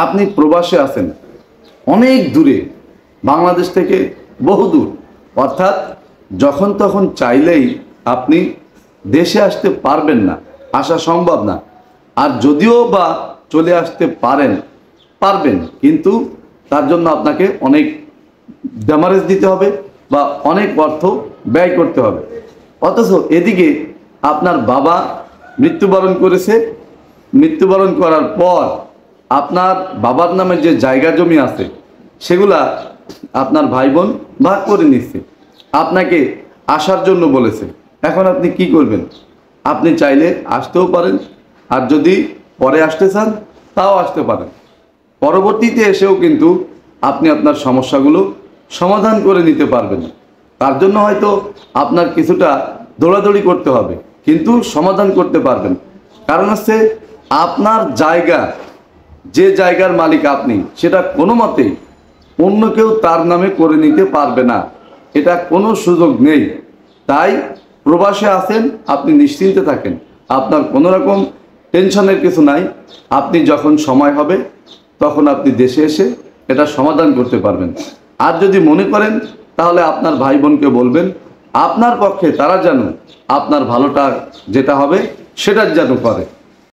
আপনি প্রবাসে আছেন অনেক দূরে, বাংলাদেশ থেকে বহুদূর, অর্থাৎ যখন তখন চাইলেই আপনি দেশে আসতে পারবেন না, আসা সম্ভব না। আর যদিও বা চলে আসতে পারবেন, কিন্তু তার জন্য আপনাকে অনেক ড্যামারেজ দিতে হবে বা অনেক অর্থ ব্যয় করতে হবে। অথচ এদিকে আপনার বাবা মৃত্যুবরণ করেছে, মৃত্যুবরণ করার পর আপনার বাবার নামে যে জায়গা জমি আছে সেগুলা আপনার ভাই বোন ভাগ করে নিচ্ছে, আপনাকে আসার জন্য বলেছে। এখন আপনি কি করবেন? আপনি চাইলে আসতেও পারেন, আর যদি পরে আসতে চান তাও আসতে পারেন। পরবর্তীতে এসেও কিন্তু আপনি আপনার সমস্যাগুলো সমাধান করে নিতে পারবেন। তার জন্য হয়তো আপনার কিছুটা দৌড়াদৌড়ি করতে হবে, কিন্তু সমাধান করতে পারবেন। কারণ হচ্ছে আপনার জায়গা, যে জায়গার মালিক আপনি, সেটা কোনো মতেই অন্য কেউ তার নামে করে নিতে পারবে না, এটা কোনো সুযোগ নেই। তাই প্রবাসে আছেন, আপনি নিশ্চিন্তে থাকেন, আপনার কোনো রকম টেনশনের কিছু নাই। আপনি যখন সময় হবে তখন আপনি দেশে এসে এটা সমাধান করতে পারবেন। আর যদি মনে করেন তাহলে আপনার ভাই বোনকে বলবেন আপনার পক্ষে তারা যেন আপনার ভালোটা যেটা হবে সেটা যেন করে।